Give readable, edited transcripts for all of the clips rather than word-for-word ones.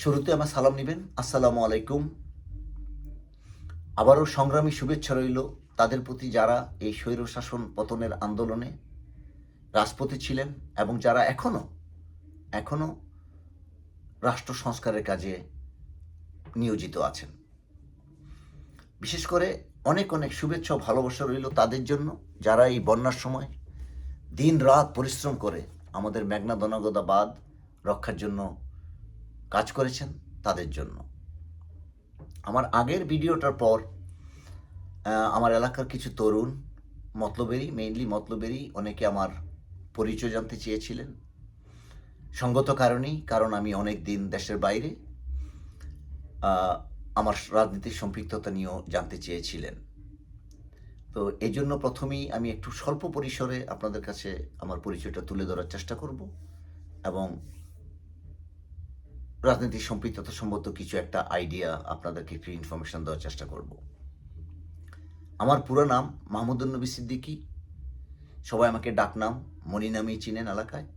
শুরুতে আমার সালাম নিবেন। আসসালামু আলাইকুম। আবারও সংগ্রামী শুভেচ্ছা রইল তাদের প্রতি যারা এই স্বৈরশাসন পতনের আন্দোলনে রাজপথে ছিলেন এবং যারা এখনো রাষ্ট্র সংস্কারের কাজে নিয়োজিত আছেন। বিশেষ করে অনেক শুভেচ্ছা ও ভালোবাসা রইল তাদের জন্য যারা এই বন্যার সময় দিন-রাত পরিশ্রম করে আমাদের মেঘনা দনাগদা বাঁধ রক্ষার জন্য কাজ করেছেন, তাদের জন্য। আমার আগের ভিডিওটার পর আমার এলাকার কিছু তরুণ মেইনলি মতলবেরই অনেকে আমার পরিচয় জানতে চেয়েছিলেন। সঙ্গত কারণেই, কারণ আমি অনেক দিন দেশের বাইরে, আমার রাজনীতির সম্পৃক্ততা নিয়েও জানতে চেয়েছিলেন। তো এই জন্য প্রথমেই আমি একটু স্বল্প পরিসরে আপনাদের কাছে আমার পরিচয়টা তুলে ধরার চেষ্টা করব এবং রাজনীতির সম্পৃক্ততা সম্বন্ধ কিছু একটা আইডিয়া আপনাদেরকে একটু ইনফরমেশন দেওয়ার চেষ্টা করব। আমার পুরো নাম মাহমুদুন নবী সিদ্দিকী। সবাই আমাকে ডাকনাম মনি নামেই চিনেন এলাকায়।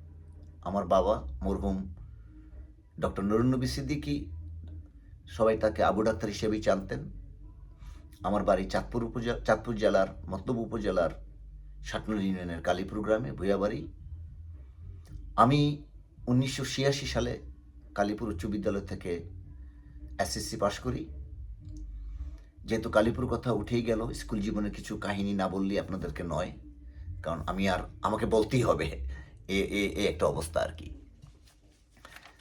আমার বাবা মরহুম ডক্টর নুরুন নবী সিদ্দিকী, সবাই তাকে আবু ডাক্তার হিসেবেই জানতেন। আমার বাড়ি চাঁদপুর জেলার মতলব উপজেলার শাটনুর ইউনিয়নের কালীপুর গ্রামে ভূয়াবাড়ি। আমি 1986 সালে কালীপুর উচ্চ বিদ্যালয় থেকে এসএসসি পাশ করি। যেহেতু কালীপুর কথা উঠেই গেল, স্কুল জীবনের কিছু কাহিনী না বললেই আপনাদেরকে নয়, কারণ আমাকে বলতেই হবে, একটা অবস্থা আর কি।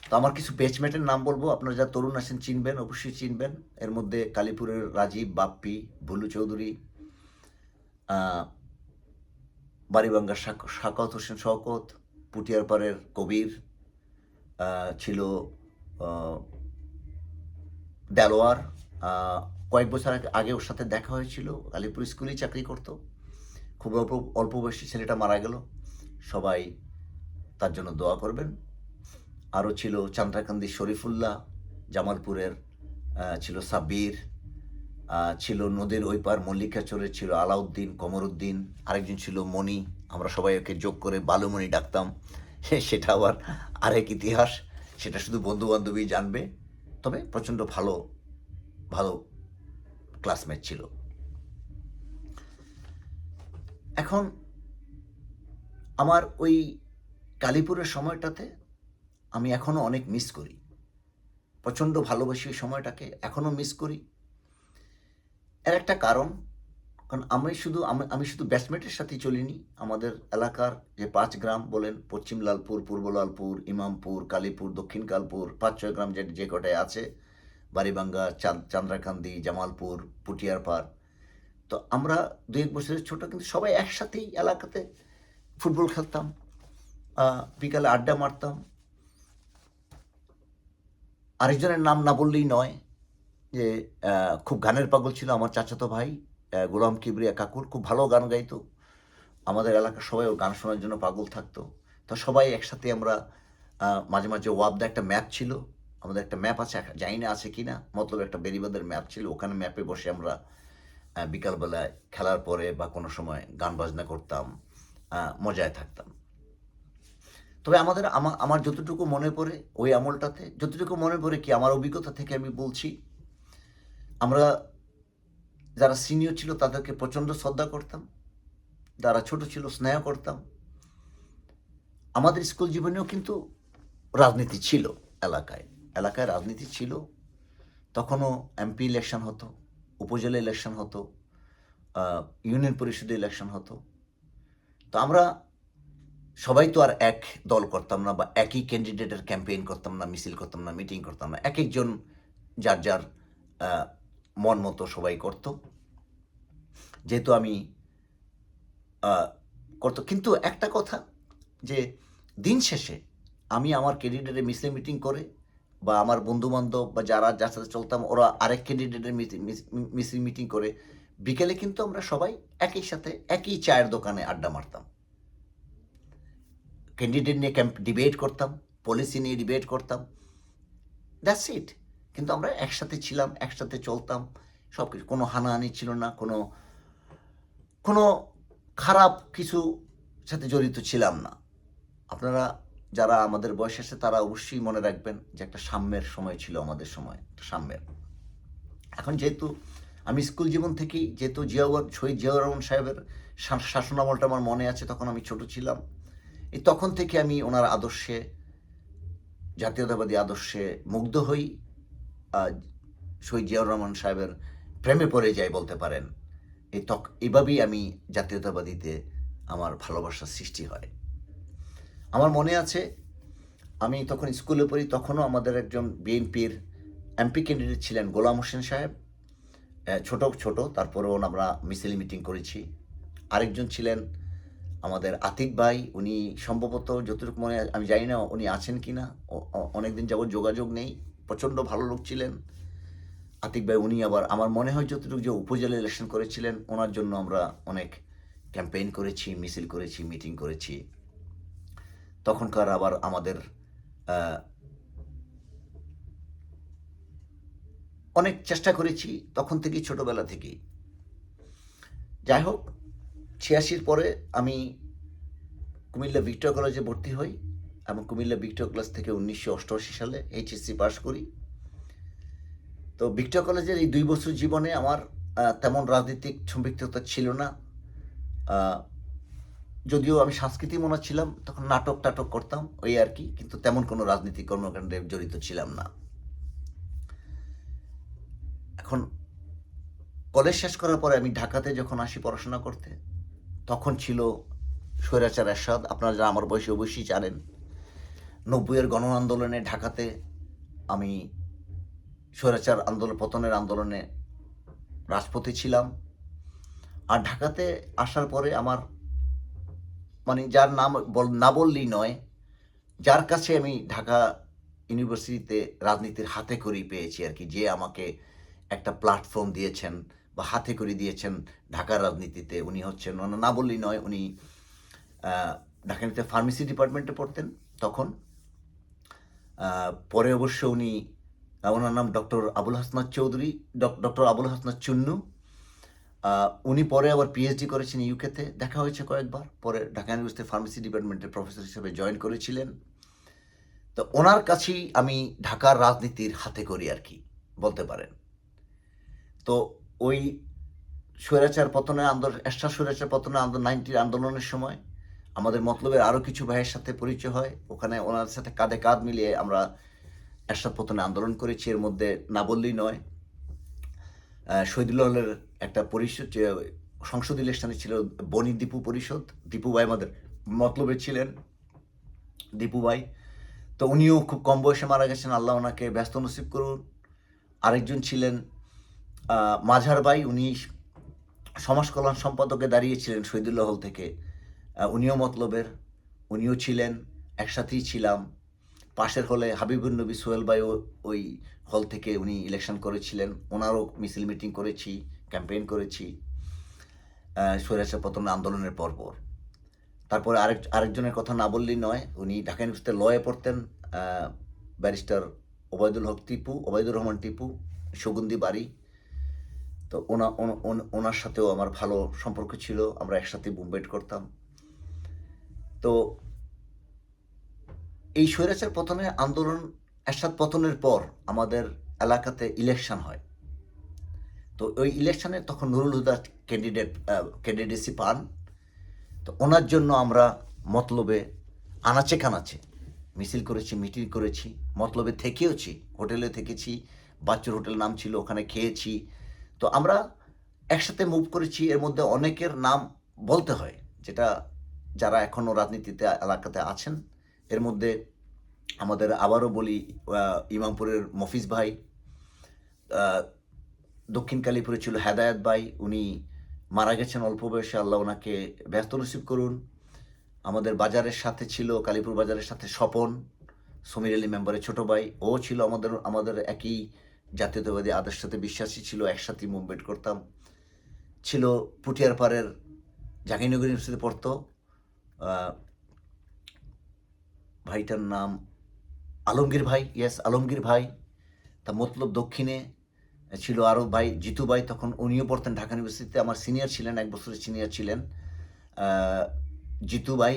তো আমার কিছু ব্যাচমেটের নাম বলবো, আপনারা যা তরুণ আছেন চিনবেন, অবশ্যই চিনবেন। এর মধ্যে কালীপুরের রাজীব, বাপ্পি, ভুলু চৌধুরী, বাড়িবাঙ্গার শাকত হোসেন শওকত, পুটিয়ারপাড়ের কবির, ছিল দেলোয়ার। কয়েক বছর আগে ওর সাথে দেখা হয়েছিল, কালীপুর স্কুলেই চাকরি করতো। খুব অল্প বয়সী ছেলেটা মারা গেল, সবাই তার জন্য দোয়া করবেন। আরও ছিল চান্দ্রাকান্দি শরীফুল্লাহ, জামালপুরের ছিল সাব্বির, ছিল নদীর ওই পার মল্লিকাচরের ছিল আলাউদ্দিন, কমরউদ্দিন, আরেকজন ছিল মণি, আমরা সবাই ওকে যোগ করে বালুমণি ডাকতাম। সেটা আবার আরেক ইতিহাস, সেটা শুধু বন্ধুবান্ধবী জানবে। তবে প্রচণ্ড ভালো ভালো ক্লাসমেট ছিল। এখন আমার ওই কালীপুরের সময়টাতে আমি এখনও অনেক মিস করি, প্রচণ্ড ভালোবাসি ওই সময়টাকে, এখনও মিস করি। এর একটা কারণ আমি শুধু ব্যাটসম্যানের সাথেই চলিনি। আমাদের এলাকার যে 5 গ্রাম বলেন, পশ্চিম লালপুর, পূর্ব লালপুর, ইমামপুর, কালীপুর, দক্ষিণ কালপুর, 5-6 গ্রাম যে কটায় আছে, বাড়িবাঙ্গা, চান্দ্রাকান্দি, জামালপুর, পুটিয়ারপাড়। তো আমরা 2-1 বছরের ছোট, কিন্তু সবাই একসাথেই এলাকাতে ফুটবল খেলতাম, বিকালে আড্ডা মারতাম। আরেকজনের নাম না বললেই নয়, যে খুব গানের পাগল ছিল আমার চাচাতো ভাই গোলাম কিবরিয়া কাকুর, খুব ভালো গান গাইতো। আমাদের এলাকার সবাই ওর গান শোনার জন্য পাগল থাকতো। তো সবাই একসাথে আমরা মাঝে ওয়াবদা একটা ম্যাপ ছিল, আমাদের একটা ম্যাপ আছে, জানি না আছে কি না, মতলব একটা বেরিবাদের ম্যাপ ছিল, ওখানে ম্যাপে বসে আমরা বিকালবেলায় খেলার পরে বা কোনো সময় গান বাজনা করতাম, মজায় থাকতাম। তবে আমার যতটুকু মনে পড়ে ওই আমলটাতে, যতটুকু মনে পড়ে কি আমার অভিজ্ঞতা থেকে আমি বলছি, আমরা যারা সিনিয়র ছিল তাদেরকে প্রচণ্ড শ্রদ্ধা করতাম, যারা ছোট ছিল স্নেহ করতাম। আমাদের স্কুল জীবনেও কিন্তু রাজনীতি ছিল, এলাকায় রাজনীতি ছিল। তখনও এমপি ইলেকশন হতো, উপজেলা ইলেকশন হতো, ইউনিয়ন পরিষদে ইলেকশন হতো। তো আমরা সবাই তো আর এক দল করতাম না, বা একই ক্যান্ডিডেটের ক্যাম্পেইন করতাম না, মিছিল করতাম না, মিটিং করতাম না। এক একজন যার মন মতো সবাই করত। যেহেতু আমি করতো, কিন্তু একটা কথা, যে দিন শেষে আমি আমার ক্যান্ডিডেটের মিটিং করে, বা আমার বন্ধুবান্ধব বা যার সাথে চলতাম ওরা আরেক ক্যান্ডিডেটের মিটিং করে, বিকেলে কিন্তু আমরা সবাই একই সাথে একই চায়ের দোকানে আড্ডা মারতাম, ক্যান্ডিডেট নিয়ে ডিবেট করতাম, পলিসি নিয়ে ডিবেট করতাম, দ্যাটস ইট। কিন্তু আমরা একসাথে ছিলাম, একসাথে চলতাম, সব কিছু, কোনো হানাহানি ছিল না, কোনো খারাপ কিছু সাথে জড়িত ছিলাম না। আপনারা যারা আমাদের বয়স আছে তারা অবশ্যই মনে রাখবেন যে একটা সাম্যের সময় ছিল আমাদের সময়, একটা সাম্যের। এখন যেহেতু আমি স্কুল জীবন থেকেই যেহেতু শহীদ জিয়াউর রহমান সাহেবের শাসনামলটা আমার মনে আছে, তখন আমি ছোট ছিলাম। এই তখন থেকে আমি ওনার আদর্শে, জাতীয়তাবাদী আদর্শে মুগ্ধ হই। শহীদ জিয়াউর রহমান সাহেবের প্রেমে পড়ে যাই বলতে পারেন। এইভাবেই আমি জাতীয়তাবাদীতে আমার ভালোবাসার সৃষ্টি হয়। আমার মনে আছে আমি তখন স্কুলে পড়ি, তখনও আমাদের একজন বিএনপির এমপি ক্যান্ডিডেট ছিলেন গোলাম হোসেন সাহেব। ছোট, তারপরেও আমরা মিছিল মিটিং করেছি। আরেকজন ছিলেন আমাদের আতিক ভাই, উনি সম্ভবত যতটুকু মনে আমি জানি না উনি আছেন কি না, অনেকদিন যাবৎ যোগাযোগ নেই। প্রচণ্ড ভালো লোক ছিলেন আতিক ভাই। উনি আবার আমার মনে হয় যতটুকু যে উপজেলা ইলেকশন করেছিলেন, ওনার জন্য আমরা অনেক ক্যাম্পেইন করেছি, মিছিল করেছি, মিটিং করেছি। তখনকার আবার আমাদের অনেক চেষ্টা করেছি তখন থেকেই, ছোটোবেলা থেকেই। যাই হোক, 86 পরে আমি কুমিল্লা ভিক্টোরিয়া কলেজে ভর্তি হই এবং কুমিল্লা ভিক্টোরিয়া কলেজ থেকে 1988 সালে এইচএসসি পাশ করি। তো ভিক্টোরিয়া কলেজের এই 2 বছর জীবনে আমার তেমন রাজনৈতিক সম্পৃক্ততা ছিল না। যদিও আমি সাংস্কৃতিক মনে ছিলাম, তখন নাটক করতাম ওই আর কি, কিন্তু তেমন কোনো রাজনৈতিক কর্মকাণ্ডে জড়িত ছিলাম না। এখন কলেজ শেষ করার পরে আমি ঢাকাতে যখন আসি পড়াশোনা করতে, তখন ছিল স্বৈরাচার এরশাদ। আপনারা যারা আমার বয়সী অবশ্যই জানেন, 90-এর গণ আন্দোলনে ঢাকাতে আমি স্বৈরাচার পতনের আন্দোলনে রাজপথে ছিলাম। আর ঢাকাতে আসার পরে আমার মানে যার নাম না বললেই নয়, যার কাছে আমি ঢাকা ইউনিভার্সিটিতে রাজনীতির হাতে খড়ি পেয়েছি আর কি, যে আমাকে একটা প্ল্যাটফর্ম দিয়েছেন বা হাতে খড়ি দিয়েছেন ঢাকার রাজনীতিতে, উনি হচ্ছেন, না বললেই নয়, উনি ঢাকা ইউনিভার্সিটিতে ফার্মেসি ডিপার্টমেন্টে পড়তেন তখন। পরে অবশ্য উনি, ওনার নাম ডক্টর আবুল হাসনাত চৌধুরী, ডক্টর আবুল হাসনাত চুন্নু। উনি পরে আবার পিএইচডি করেছেন ইউকেতে, দেখা হয়েছে কয়েকবার। পরে ঢাকা ইউনিভার্সিটি ফার্মেসি ডিপার্টমেন্টের প্রফেসর হিসেবে জয়েন করেছিলেন। তো ওনার কাছেই আমি ঢাকার রাজনীতির হাতে করি আর কি বলতে পারেন। তো ওই স্বৈরাচার পতনের স্বৈরাচার পতনের 90 আন্দোলনের সময় আমাদের মতলবের আরও কিছু ভাইয়ের সাথে পরিচয় হয়। ওখানে ওনার সাথে কাঁধে কাঁধ মিলিয়ে আমরা এরশাদ পতনে আন্দোলন করেছি। এর মধ্যে না বললেই নয়, শহীদুল্লাহ হলের একটা পরিষদ, সংসদ ইলেকশনে ছিল বনি দীপু পরিষদ, দীপু ভাই আমাদের মতলবের ছিলেন, দীপু ভাই। তো উনিও খুব কম বয়সে মারা গেছেন, আল্লাহ ওনাকে ব্যস্ত নসিব করুন। আরেকজন ছিলেন মাঝার ভাই, উনি সমাজ কল্যাণ সম্পাদকে দাঁড়িয়েছিলেন শহীদুল্লাহ হল থেকে, উনিও মতলবের, উনিও ছিলেন, একসাথেই ছিলাম। পাশের হলে হাবিবুর নবী সোহেল ভাইও ওই হল থেকে উনি ইলেকশন করেছিলেন, ওনারও মিছিল মিটিং করেছি, ক্যাম্পেইন করেছি স্বৈরাচার পতন আন্দোলনের পরপর। তারপরে আরেকজনের কথা না বললেই নয়, উনি ঢাকা ইউনিভার্সিটিতে লয়ে পড়তেন, ব্যারিস্টার ওবায়দুর রহমান টিপু, সুগন্ধি বাড়ি। তো ওনার সাথেও আমার ভালো সম্পর্ক ছিল, আমরা একসাথে বুমবেট করতাম। তো এই স্বৈরাচার পতনের আন্দোলন, এরশাদ পতনের পর আমাদের এলাকাতে ইলেকশন হয়। তো ওই ইলেকশনে তখন নুরুল হুদা ক্যান্ডিডেসি পান। তো ওনার জন্য আমরা মতলবে আনাচে কানাচে মিছিল করেছি, মিটিং করেছি, মতলবে থেকেওছি, হোটেলে থেকেছি, বাচ্চুর হোটেল নাম ছিল, ওখানে খেয়েছি। তো আমরা একসাথে মুভ করেছি। এর মধ্যে অনেকের নাম বলতে হয়, যেটা যারা এখনও রাজনীতিতে এলাকাতে আছেন। এর মধ্যে আমাদের আবারও বলি, ইমামপুরের মফিজ ভাই, দক্ষিণ কালীপুরে ছিল হেদায়েত ভাই, উনি মারা গেছেন অল্প বয়সে, আল্লাহ ওনাকে ব্যস্ত নসিব করুন। আমাদের বাজারের সাথে ছিল, কালীপুর বাজারের সাথে স্বপন, সমীর আলী মেম্বারের ছোটো ভাই, ও ছিল আমাদের একই জাতীয়তাবাদী আদর্শের সাথে বিশ্বাসী ছিল, একসাথে মুভমেন্ট করতাম। ছিল পুটিয়ার পাড়ের জাহাঙ্গীরনগর ইউনিভার্সিটিতে পড়তো ভাইটার নাম আলমগীর ভাই, আলমগীর ভাই। তা মতলব দক্ষিণে ছিল আরও ভাই, জিতু ভাই, তখন উনিও পড়তেন ঢাকা ইউনিভার্সিটিতে, আমার সিনিয়র ছিলেন, 1 বছরের সিনিয়র ছিলেন। জিতু ভাই,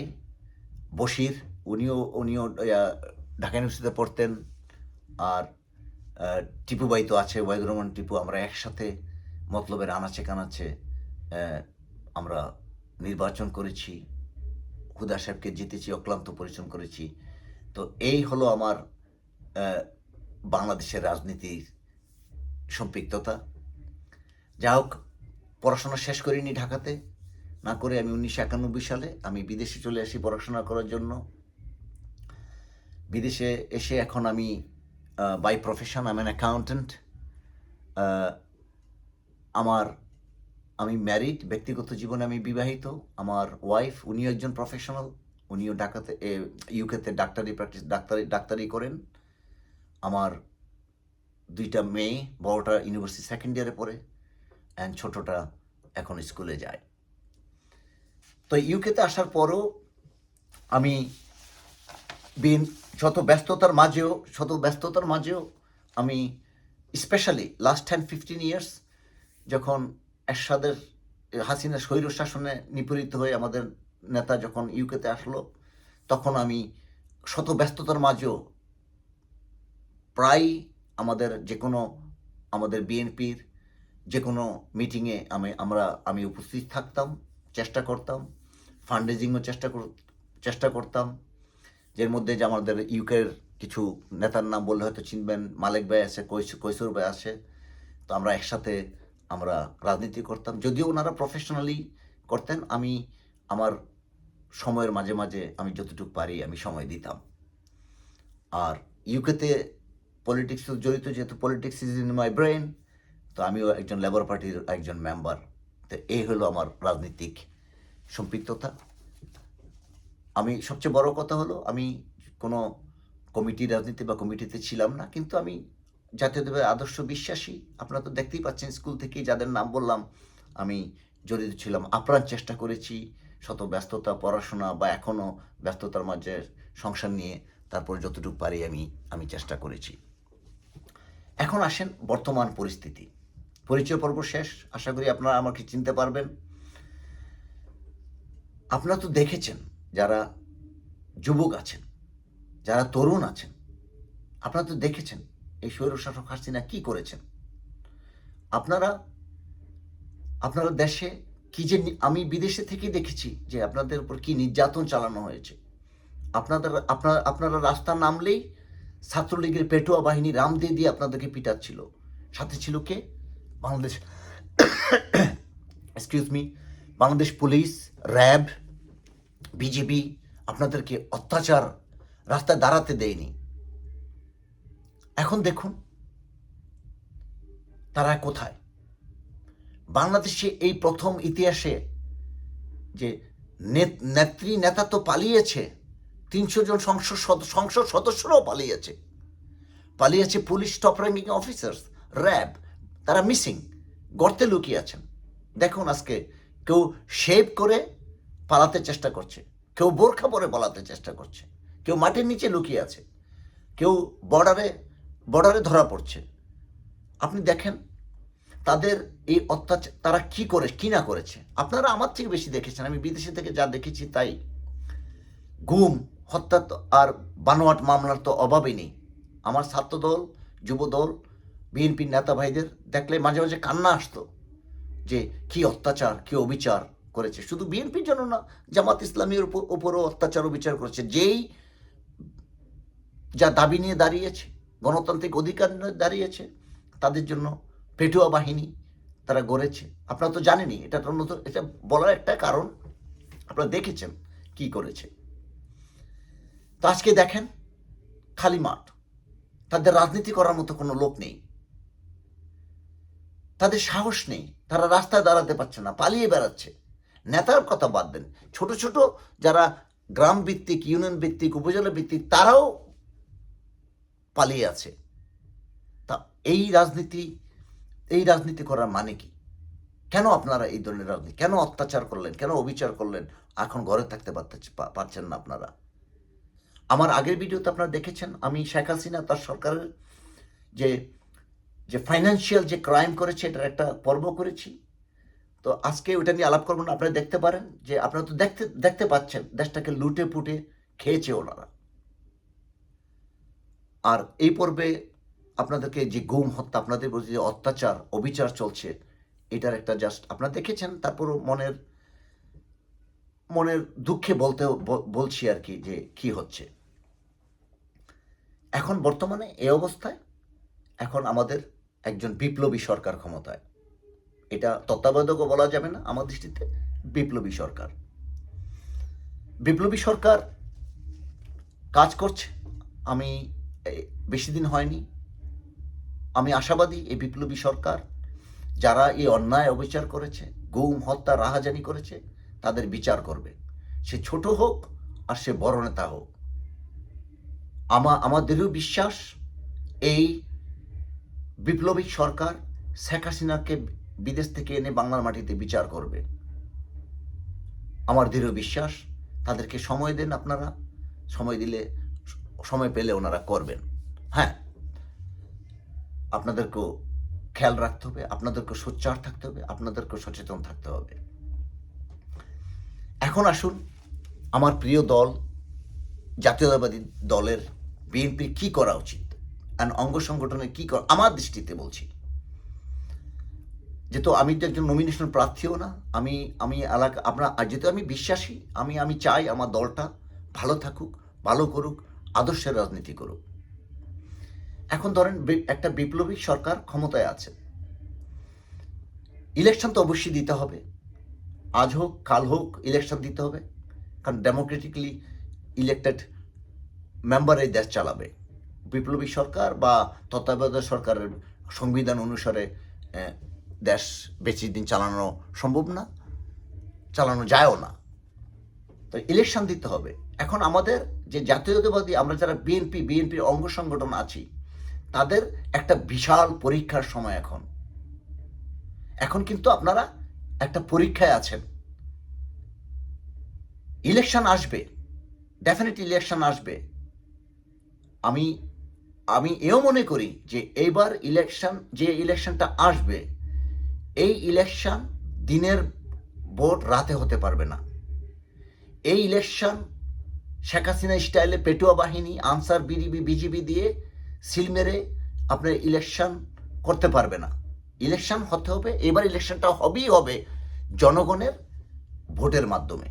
বশির, উনিও ঢাকা ইউনিভার্সিটিতে পড়তেন। আর টিপু ভাই তো আছে, ওয়াহিদুর রহমান টিপু। আমরা একসাথে মতলবের আনাচে কানাচে আমরা নির্বাচন করেছি, হুদা সাহেবকে জিতেছি, অক্লান্ত পরিশ্রম করেছি। তো এই হলো আমার বাংলাদেশের রাজনীতির সম্পৃক্ততা। যা হোক, পড়াশোনা শেষ করিনি ঢাকাতে, না করে আমি 1991 সালে আমি বিদেশে চলে আসি পড়াশোনা করার জন্য। বিদেশে এসে এখন আমি বাই প্রফেশন আমি অ্যান অ্যাকাউন্টেন্ট। আমি ম্যারিড, ব্যক্তিগত জীবনে আমি বিবাহিত। আমার ওয়াইফ, উনিও একজন প্রফেশনাল, উনিও ঢাকাতে ইউকেতে ডাক্তারি করেন। আমার 2টা মেয়ে, বড়টা ইউনিভার্সিটি সেকেন্ড ইয়ারে পড়ে, অ্যান্ড ছোটটা এখন স্কুলে যায়। তো ইউকেতে আসার পরও আমি শত ব্যস্ততার মাঝেও আমি স্পেশালি লাস্ট 10-15 ইয়ার্স, যখন এরশাদের হাসিনা স্বৈর শাসনে নিপীড়িত হয়ে আমাদের নেতা যখন ইউকেতে আসলো, তখন আমি শত ব্যস্ততার মাঝেও প্রায় আমাদের বিএনপির যে কোনো মিটিংয়ে আমি উপস্থিত থাকতাম, চেষ্টা করতাম, ফান্ডরেজিংও চেষ্টা করতাম। যের মধ্যে যে আমাদের ইউকের কিছু নেতার নাম বললে হয়তো চিনবেন, মালেক ভাই আছে, কৈশোর ভাই আছে। তো আমরা একসাথে রাজনীতি করতাম, যদিও ওনারা প্রফেশনালি করতেন। আমি আমার সময়ের মাঝে মাঝে আমি যতটুকু পারি আমি সময় দিতাম। আর ইউকেতে পলিটিক্স জড়িত, যেহেতু politics is in my brain, তো আমিও একজন লেবার পার্টির একজন মেম্বার। তো এই হলো আমার রাজনীতিক সম্পৃক্ততা। আমি সবচেয়ে বড় কথা হলো, আমি কোনো কমিটির রাজনীতি বা কমিটিতে ছিলাম না, কিন্তু আমি জাতীয়তাবাদী আদর্শ বিশ্বাসী। আপনারা তো দেখতেই পাচ্ছেন, স্কুল থেকেই যাদের নাম বললাম আমি জড়িত ছিলাম। আপ্রাণ চেষ্টা করেছি, শত ব্যস্ততা, পড়াশোনা বা এখনও ব্যস্ততার মাঝে সংসার নিয়ে তারপর যতটুকু পারি আমি চেষ্টা করেছি। এখন আসেন বর্তমান পরিস্থিতি। পরিচয় পর্ব শেষ, আশা করি আপনারা আমাকে চিনতে পারবেন। আপনারা তো দেখেছেন, যারা যুবক আছেন, যারা তরুণ আছেন, আপনারা তো দেখেছেন এই স্বৈরশাসক হাসিনা কি করেছেন। আপনারা দেশে কি যে, আমি বিদেশে থেকে দেখেছি যে আপনাদের উপর কি নির্যাতন চালানো হয়েছে। আপনারা রাস্তা নামলেই ছাত্রলীগের পেটুয়া বাহিনী রাম দিয়ে আপনাদেরকে পিটাচ্ছিল। সাথে ছিল কে? Bangladesh Bangladesh police, RAB, BGB আপনাদেরকে অত্যাচার, রাস্তায় দাঁড়াতে দেয়নি। এখন দেখুন তারা কোথায়। বাংলাদেশে এই প্রথম ইতিহাসে যে নেতা তো পালিয়েছে, 300 জন সংসদ সদস্যরাও পালিয়েছে police top ranking officers, RAB, তারা মিসিং, গর্তে লুকিয়ে আছেন। দেখুন আজকে কেউ শেভ করে পালাতে চেষ্টা করছে, কেউ বোরখা পরে পালাতে চেষ্টা করছে, কেউ মাটির নিচে লুকিয়ে আছে, কেউ বর্ডারে ধরা পড়ছে। আপনি দেখেন তাদের এই অত্যাচার তারা কি না করেছে। আপনারা আমার থেকে বেশি দেখেছেন, আমি বিদেশে থেকে যা দেখেছি তাই। গুম, হত্যা আর বানোয়াট মামলার তো অভাবই নেই। আমার ছাত্রদল, যুবদল, বিএনপির নেতা ভাইদের দেখলে মাঝে মাঝে কান্না আসতো যে কি অত্যাচার, কি অবিচার করেছে। শুধু বিএনপির জন্য না, জামাত ইসলামীর উপরও অত্যাচার অবিচার করেছে। যা দাবি নিয়ে দাঁড়িয়েছে, গণতান্ত্রিক অধিকার নিয়ে দাঁড়িয়েছে, তাদের জন্য পেটুয়া বাহিনী তারা গড়েছে। আপনারা তো জানেনই, এটা বলার একটা কারণ, আপনারা দেখেছেন কি করেছে। তো আজকে দেখেন খালি মাঠ, তাদের রাজনীতি করার মতো কোনো লোক নেই, তাদের সাহস নেই, তারা রাস্তায় দাঁড়াতে পারছে না, পালিয়ে বেড়াচ্ছে। নেতার কথা বাদ দেন, ছোট ছোট যারা গ্রাম ভিত্তিক, ইউনিয়ন ভিত্তিক, উপজেলা ভিত্তিক, তারাও পালিয়ে আছে। তা এই রাজনীতি করার মানে কি? কেন আপনারা এই ধরনের রাজনীতি, কেন অত্যাচার করলেন, কেন অবিচার করলেন? এখন ঘরে থাকতে পারছেন না আপনারা। আমার আগের ভিডিওতে আপনারা দেখেছেন, আমি শেখ হাসিনা তার সরকারের যে ফাইন্যান্সিয়াল যে ক্রাইম করেছে এটার একটা পর্ব করেছি। তো আজকে ওইটা নিয়ে আলাপ করবো না, আপনারা দেখতে পারেন যে আপনারা তো দেখতে পাচ্ছেন দেশটাকে লুটে পুটে খেয়েছে ওনারা। আর এই পর্বে আপনাদেরকে যে গুম হত্যা, আপনাদের প্রতি যে অত্যাচার অবিচার চলছে, এটার একটা জাস্ট আপনারা দেখেছেন, তারপরও মনের দুঃখে বলছি আর কি, যে কি হচ্ছে এখন বর্তমানে এই অবস্থায়। এখন আমাদের একজন বিপ্লবী সরকার ক্ষমতায়, এটা তত্ত্বাবধায়কও বলা যাবে না আমার দৃষ্টিতে, বিপ্লবী সরকার। বিপ্লবী সরকার কাজ করছে। আমি বেশি দিন হয়নি, আমি আশাবাদী এই বিপ্লবী সরকার যারা এই অন্যায় অবিচার করেছে, গুম হত্যা রাহাজানি করেছে, তাদের বিচার করবে, সে ছোট হোক আর সে বড় নেতা হোক। আমাদেরও বিশ্বাস এই বিপ্লবী সরকার শেখ হাসিনাকে বিদেশ থেকে এনে বাংলার মাটিতে বিচার করবে। আমার দৃঢ় বিশ্বাস। তাদেরকে সময় দেন আপনারা, সময় দিলে, সময় পেলে ওনারা করবেন। হ্যাঁ, আপনাদেরকেও খেয়াল রাখতে হবে, আপনাদেরকেও সোচ্চার থাকতে হবে, আপনাদেরকেও সচেতন থাকতে হবে। এখন আসুন, আমার প্রিয় দল জাতীয়তাবাদী দলের বিএনপির কি করা উচিত, আর অঙ্গ সংগঠনের কি করা, আমার দৃষ্টিতে বলছি। যেহেতু আমি তো একজন নমিনেশন প্রার্থীও না, আমি এলাকা যেহেতু আমি বিশ্বাসী, আমি চাই আমার দলটা ভালো থাকুক, ভালো করুক, আদর্শের রাজনীতি করুক। এখন ধরেন একটা বিপ্লবী সরকার ক্ষমতায় আছে, ইলেকশন তো অবশ্যই দিতে হবে, আজ হোক কাল হোক ইলেকশন দিতে হবে, কারণ ডেমোক্রেটিকলি ইলেক্টেড মেম্বার এই দেশ চালাবে। বিপ্লবী সরকার বা তত্ত্বাবধায়ক সরকারের সংবিধান অনুসারে দেশ বেশি দিন চালানো সম্ভব না, চালানো যায়ও না, তো ইলেকশন দিতে হবে। এখন আমাদের যে জাতীয়তাবাদী আমরা যারা বিএনপির অঙ্গ সংগঠন আছি, তাদের একটা বিশাল পরীক্ষার সময় এখন কিন্তু আপনারা একটা পরীক্ষায় আছেন। ইলেকশন আসবে, ডেফিনেটলি ইলেকশন আসবে। আমি এও মনে করি যে এইবার ইলেকশনটা আসবে, এই ইলেকশন দিনের ভোট রাতে হতে পারবে না। এই ইলেকশন শেখ হাসিনা স্টাইলে পেটুয়া বাহিনী, আনসার, বিজিবি দিয়ে সিল মেরে আপনার ইলেকশন করতে পারবে না। ইলেকশন হতে হবে, এবার ইলেকশনটা হবেই হবে জনগণের ভোটের মাধ্যমে।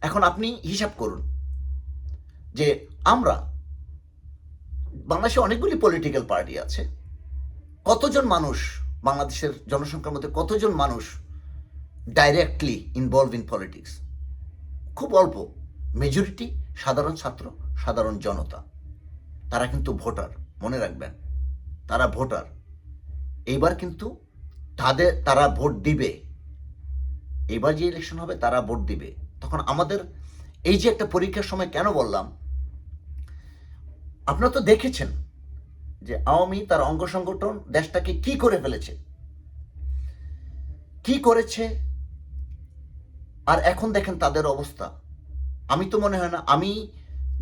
এখন আপনি হিসাব করুন যে আমরা বাংলাদেশে অনেকগুলি পলিটিক্যাল পার্টি আছে, কতজন মানুষ, বাংলাদেশের জনসংখ্যার মধ্যে কতজন মানুষ ডাইরেক্টলি ইনভলভ ইন পলিটিক্স? খুব অল্প। মেজরিটি সাধারণ ছাত্র, সাধারণ জনতা, তারা কিন্তু ভোটার, মনে রাখবেন, তারা ভোটার। এইবার কিন্তু তারা ভোট দিবে, এবার যে ইলেকশন হবে তারা ভোট দিবে। তখন আমাদের এই যে একটা পরীক্ষার সময় কেন বললাম, আপনারা তো দেখেছেন যে আওয়ামী তার অঙ্গ সংগঠন দেশটাকে কি করে ফেলেছে, কি করেছে, আর এখন দেখেন তাদের অবস্থা। আমি তো মনে হয় না, আমি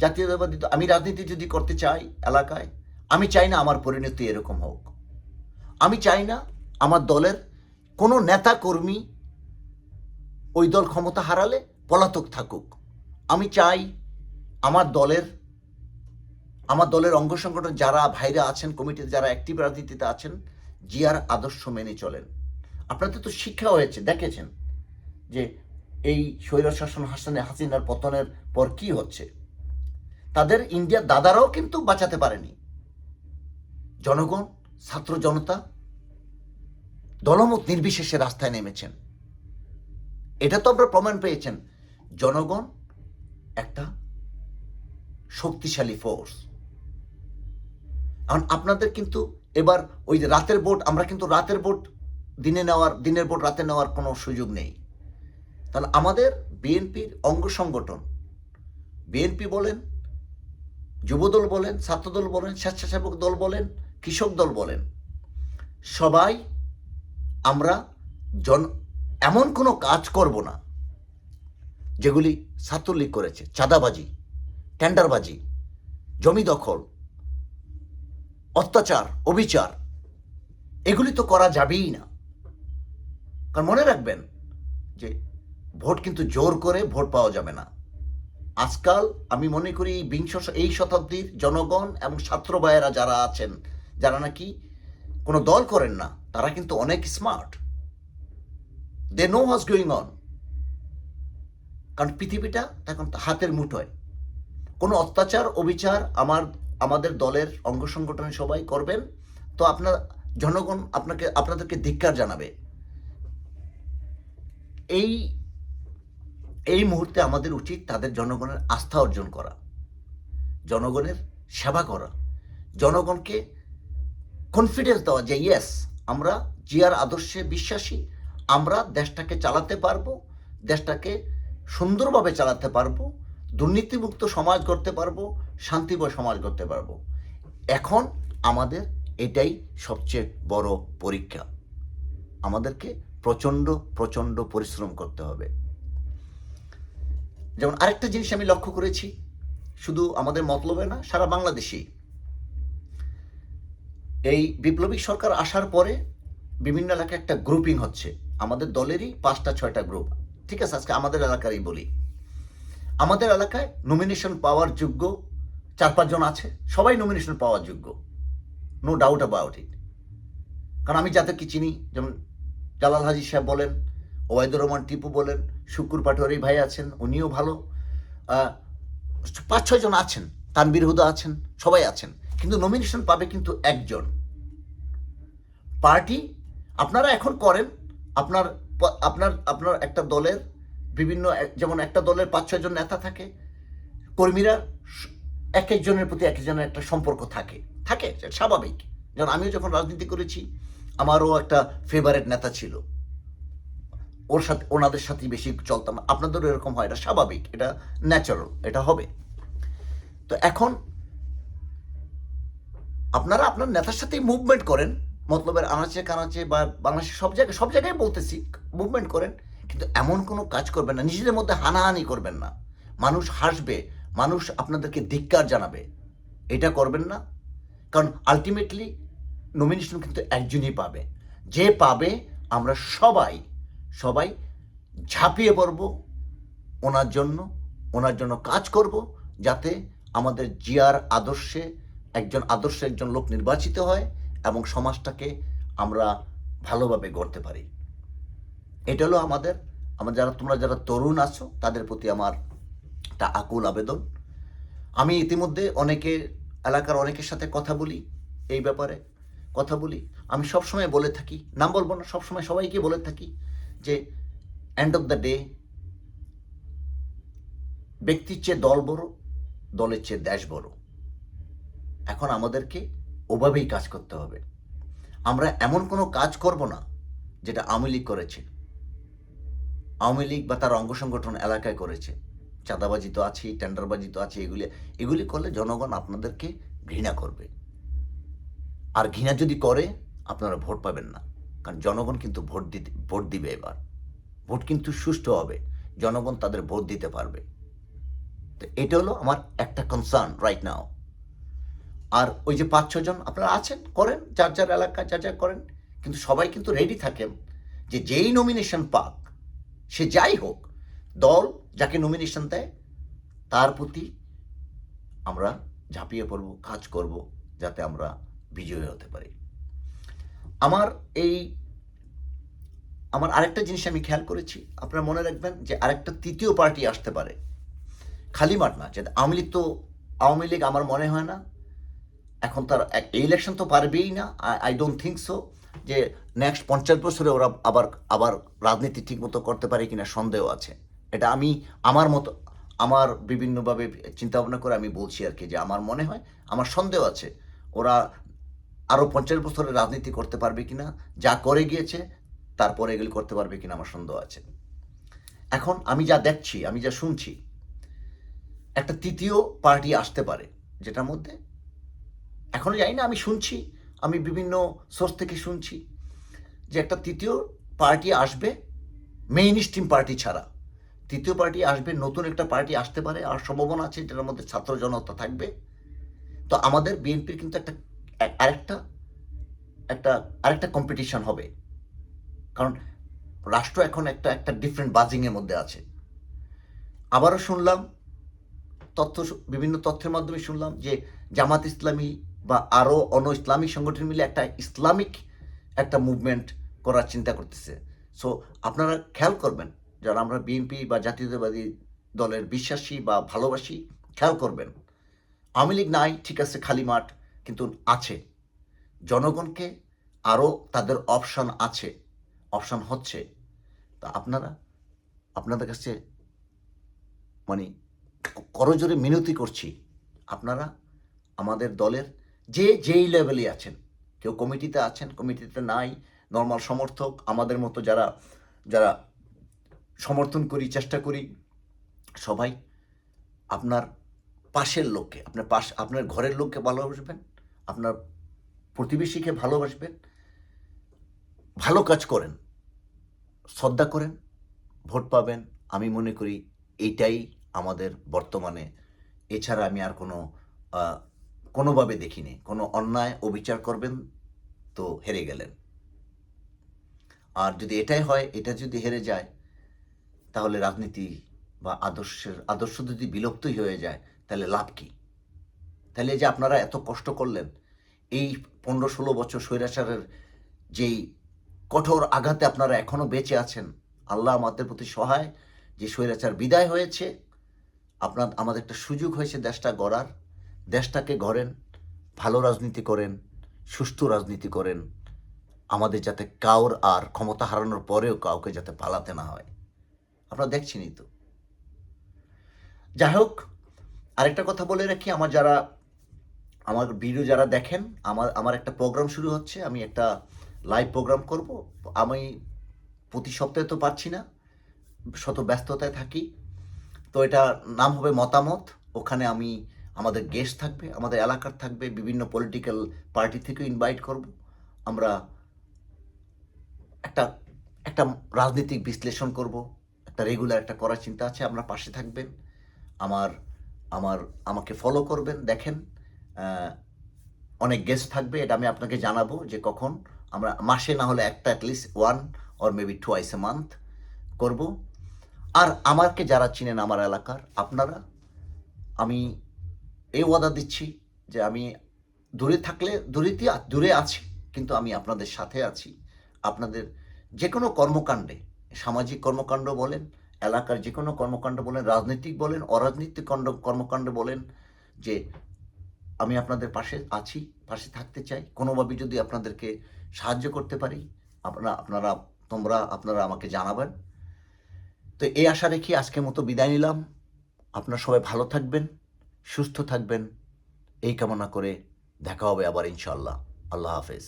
জাতীয়তাবাদী, আমি রাজনীতি যদি করতে চাই এলাকায়, আমি চাই না আমার পরিণতি এরকম হোক। আমি চাই না আমার দলের কোনো নেতা কর্মী ওই দল ক্ষমতা হারালে পলাতক থাকুক। আমি চাই আমার দলের অঙ্গ সংগঠন যারা ভাইরা আছেন, কমিটিতে যারা অ্যাক্টিভ রাজনীতিতে আছেন, জিয়ার আদর্শ মেনে চলেন। আপনাদের তো শিক্ষা হয়েছে, দেখেছেন যে এই স্বৈরশাসন হাসিনার পতনের পর কি হচ্ছে। তাদের ইন্ডিয়ার দাদারাও কিন্তু বাঁচাতে পারেনি। জনগণ, ছাত্র জনতা দলমত নির্বিশেষে রাস্তায় নেমেছেন। এটা তো আপনারা প্রমাণ পেয়েছেন, জনগণ একটা শক্তিশালী ফোর্স। এখন আপনাদের কিন্তু এবার ওই যে রাতের ভোট, আমরা কিন্তু রাতের ভোট দিনের ভোট রাতে নেওয়ার কোনো সুযোগ নেই। তাহলে আমাদের বিএনপির অঙ্গ সংগঠন, বিএনপি বলেন, যুবদল বলেন, ছাত্রদল বলেন, স্বেচ্ছাসেবক দল বলেন, কৃষক দল বলেন, সবাই আমরা এমন কোনো কাজ করব না যেগুলি ছাত্রলীগ করেছে। চাঁদাবাজি, টেন্ডারবাজি, জমি দখল, অত্যাচার, অবিচার, এগুলি তো করা যাবেই না। কারণ মনে রাখবেন যে ভোট কিন্তু জোর করে ভোট পাওয়া যাবে না। আজকাল আমি মনে করি এই শতাব্দীর জনগণ এবং ছাত্র ভাইয়েরা যারা আছেন, যারা নাকি কোনো দল করেন না, তারা কিন্তু অনেক smart. They know what's going on. কারণ পৃথিবীটা এখন হাতের মুঠোয়। কোনো অত্যাচার অবিচার আমাদের দলের অঙ্গ সংগঠনের সবাই করবেন, তো জনগণ আপনাদেরকে ধিক্কার জানাবে। এই মুহূর্তে আমাদের উচিত তাদের জনগণের আস্থা অর্জন করা, জনগণের সেবা করা, জনগণকে কনফিডেন্স দেওয়া যে ইয়েস, আমরা জিয়ার আদর্শে বিশ্বাসী, আমরা দেশটাকে চালাতে পারবো, দেশটাকে সুন্দরভাবে চালাতে পারবো, দুর্নীতিমুক্ত সমাজ করতে পারবো, শান্তিময় সমাজ করতে পারবো। এখন আমাদের এটাই সবচেয়ে বড় পরীক্ষা। আমাদেরকে প্রচণ্ড প্রচণ্ড পরিশ্রম করতে হবে। যেমন আরেকটা জিনিস আমি লক্ষ্য করেছি, শুধু আমাদের মতলবে না, সারা বাংলাদেশেই এই বিপ্লবী সরকার আসার পরে বিভিন্ন এলাকায় একটা গ্রুপিং হচ্ছে। আমাদের দলেরই 5-6টা গ্রুপ, ঠিক আছে, আজকে আমাদের এলাকারই বলি। আমাদের এলাকায় নমিনেশন পাওয়ার যোগ্য 4-5 জন আছে, সবাই নমিনেশন পাওয়ার যোগ্য, নো ডাউট অ্যাবাউট ইট। কারণ আমি যাদেরকে চিনি, যেমন জালাল হাজি সাহেব বলেন, ওবায়দুর রহমান টিপু বলেন, শুক্কুর পাটোয়ারি ভাই আছেন, উনিও ভালো, 5-6 জন আছেন, তানবীর হুদা আছেন, সবাই আছেন। কিন্তু নমিনেশন পাবে কিন্তু একজন। পার্টি আপনারা এখন করেন, আপনার আপনার আপনার একটা দলের বিভিন্ন, যেমন একটা দলের 5-6 জন নেতা থাকে, কর্মীরা এক একজনের প্রতি এক একজনের একটা সম্পর্ক থাকে, স্বাভাবিক। যেমন আমিও যখন রাজনীতি করেছি, আমারও একটা ফেভারিট নেতা ছিল, ওনাদের সাথেই বেশি চলতাম। আপনাদেরও এরকম হয়, এটা স্বাভাবিক, এটা ন্যাচারাল, এটা হবে। তো এখন আপনারা আপনার নেতার সাথেই মুভমেন্ট করেন, মতলবের আনাচে কানাচে বা বাংলাদেশের সব জায়গায় বলতেছি, মুভমেন্ট করেন, কিন্তু এমন কোনো কাজ করবেন না, নিজেদের মধ্যে হানাহানি করবেন না। মানুষ হাসবে, মানুষ আপনাদেরকে ধিক্কার জানাবে, এটা করবেন না। কারণ আলটিমেটলি নমিনেশন কিন্তু একজনই পাবে, যে পাবে আমরা সবাই ঝাঁপিয়ে পড়ব ওনার জন্য কাজ করব, যাতে আমাদের জিয়ার আদর্শে একজন লোক নির্বাচিত হয় এবং সমাজটাকে আমরা ভালোভাবে গড়তে পারি। এটা হলো তোমরা যারা তরুণ আছো, তাদের প্রতি আমার একটা আকুল আবেদন। আমি ইতিমধ্যে এলাকার অনেকের সাথে কথা বলি, এই ব্যাপারে কথা বলি। আমি সবসময় বলে থাকি, নাম বলবো না, সবসময় সবাইকে বলে থাকি যে এন্ড অফ দ্য ডে, ব্যক্তির চেয়ে দল বড়, দলের চেয়ে দেশ বড়। এখন আমাদেরকে ওভাবেই কাজ করতে হবে। আমরা এমন কোনো কাজ করব না যেটা আওয়ামী লীগ করেছে, আওয়ামী লীগ বা তার অঙ্গ সংগঠন এলাকায় করেছে। চাঁদাবাজি তো আছেই, টেন্ডারবাজি তো আছে, এগুলি করলে জনগণ আপনাদেরকে ঘৃণা করবে। আর ঘৃণা যদি করে, আপনারা ভোট পাবেন না। কারণ জনগণ কিন্তু ভোট দিবে এবার, ভোট কিন্তু সুষ্ঠু হবে, জনগণ তাদের ভোট দিতে পারবে। তো এটা হলো আমার একটা কনসার্ন রাইট নাও। আর ওই যে 5-6 জন আপনারা আছেন, করেন, যার এলাকা যা করেন, কিন্তু সবাই কিন্তু রেডি থাকেন যে যেই নমিনেশন পাক, সে যাই হোক, দল যাকে নমিনেশন দেয় তার প্রতি আমরা ঝাঁপিয়ে পড়ব, কাজ করব, যাতে আমরা বিজয়ী হতে পারি। আমার আরেকটা জিনিস আমি খেয়াল করেছি, আপনারা মনে রাখবেন যে আরেকটা তৃতীয় পার্টি আসতে পারে, খালি মাঠ না। যে আওয়ামী লীগ আমার মনে হয় না এখন তার ইলেকশন তো পারবেই না, আই ডোন্ট থিঙ্ক সো যে নেক্সট 50 বছরে ওরা আবার রাজনীতি ঠিক মতো করতে পারে কিনা সন্দেহ আছে। এটা আমার বিভিন্নভাবে চিন্তা ভাবনা করে আমি বলছি আর কি, যে আমার মনে হয়, আমার সন্দেহ আছে ওরা আরও 50 বছরের রাজনীতি করতে পারবে কিনা, যা করে গিয়েছে তারপরে এগুলি করতে পারবে কিনা আমার সন্দেহ আছে। এখন আমি যা দেখছি, আমি যা শুনছি, একটা তৃতীয় পার্টি আসতে পারে, যেটার মধ্যে এখনো জানি না, আমি বিভিন্ন সোর্স থেকে শুনছি যে একটা তৃতীয় পার্টি আসবে, মেইন স্ট্রিম পার্টি ছাড়া তৃতীয় পার্টি আসবে, নতুন একটা পার্টি আসতে পারে, আর সম্ভাবনা আছে যেটার মধ্যে ছাত্র জনতা থাকবে। তো আমাদের বিএনপির কিন্তু আরেকটা কম্পিটিশন হবে, কারণ রাষ্ট্র এখন একটা ডিফারেন্ট বাজিংয়ের মধ্যে আছে। আবারও শুনলাম বিভিন্ন তথ্যের মাধ্যমে শুনলাম যে জামাত ইসলামী বা আরও অন্য ইসলামিক সংগঠন মিলে একটা ইসলামিক একটা মুভমেন্ট করার চিন্তা করতেছে। সো আপনারা খেয়াল করবেন, যারা আমরা বিএনপি বা জাতীয়তাবাদী দলের বিশ্বাসী বা ভালোবাসি, খেয়াল করবেন। আওয়ামী লীগ নাই, ঠিক আছে, খালি মাঠ, কিন্তু আছে। জনগণকে আরও তাদের অপশান আছে, অপশান হচ্ছে। তা আপনাদের কাছে মানে করজোরে মিনতি করছি, আপনারা আমাদের দলের যেই লেভেলে আছেন, কেউ কমিটিতে আছেন, কমিটিতে নাই, নর্মাল সমর্থক, আমাদের মতো যারা যারা সমর্থন করি, চেষ্টা করি, সবাই আপনার পাশের লোককে, আপনার ঘরের লোককে ভালোবাসবেন, আপনার প্রতিবেশীকে ভালোবাসবেন, ভালো কাজ করেন, শ্রদ্ধা করেন, ভোট পাবেন। আমি মনে করি এইটাই আমাদের বর্তমানে, এছাড়া আমি আর কোনোভাবে দেখিনি। কোনো অন্যায় অবিচার করবেন তো হেরে গেলেন। আর যদি এটাই হয়, এটা যদি হেরে যায়, তাহলে রাজনীতি বা আদর্শ যদি বিলুপ্তই হয়ে যায়, তাহলে লাভ কি? তাহলে যে আপনারা এত কষ্ট করলেন, এই 15-16 বছর স্বৈরাচারের যেই কঠোর আঘাতে আপনারা এখনও বেঁচে আছেন, আল্লাহ আমাদের প্রতি সহায়, যে স্বৈরাচার বিদায় হয়েছে, আমাদের একটা সুযোগ হয়েছে দেশটা গড়ার। দেশটাকে গড়েন, ভালো রাজনীতি করেন, সুষ্ঠু রাজনীতি করেন, আমাদের যাতে কাউর আর ক্ষমতা হারানোর পরেও কাউকে যাতে পালাতে না হয়। আপনারা দেখছেনই তো। যাই হোক, আরেকটা কথা বলে রাখি, আমার ভিডিও যারা দেখেন, আমার একটা প্রোগ্রাম শুরু হচ্ছে, আমি একটা লাইভ প্রোগ্রাম করব। আমি প্রতি সপ্তাহে তো পারছি না, শত ব্যস্ততায় থাকি। তো এটা নাম হবে মতামত। ওখানে আমাদের গেস্ট থাকবে, আমাদের এলাকার থাকবে, বিভিন্ন পলিটিক্যাল পার্টি থেকেও ইনভাইট করব। আমরা একটা একটা রাজনৈতিক বিশ্লেষণ করব, একটা রেগুলার একটা করার চিন্তা আছে। আপনার পাশে থাকবেন, আমাকে ফলো করবেন, দেখেন অনেক গেস্ট থাকবে। এটা আমি আপনাকে জানাবো যে কখন। আমরা মাসে না হলে একটা at least 1 or maybe twice a month করব। আর আমাকে যারা চিনেন আমার এলাকার আপনারা, আমি এই ওয়াদা দিচ্ছি যে আমি দূরে আছি, কিন্তু আমি আপনাদের সাথে আছি। আপনাদের যে কোনো কর্মকাণ্ডে, সামাজিক কর্মকাণ্ড বলেন, এলাকার যে কোনো কর্মকাণ্ড বলেন, রাজনৈতিক বলেন, অরাজনৈতিক কর্মকাণ্ড বলেন, যে আমি আপনাদের পাশে আছি, পাশে থাকতে চাই। কোনোভাবে যদি আপনাদেরকে সাহায্য করতে পারি, আপনারা আমাকে জানাবেন। তো এই আশা রেখে আজকের মতো বিদায় নিলাম। আপনারা সবাই ভালো থাকবেন, সুস্থ থাকবেন, এই কামনা করে দেখা হবে আবার ইনশাআল্লাহ। আল্লাহ হাফেজ।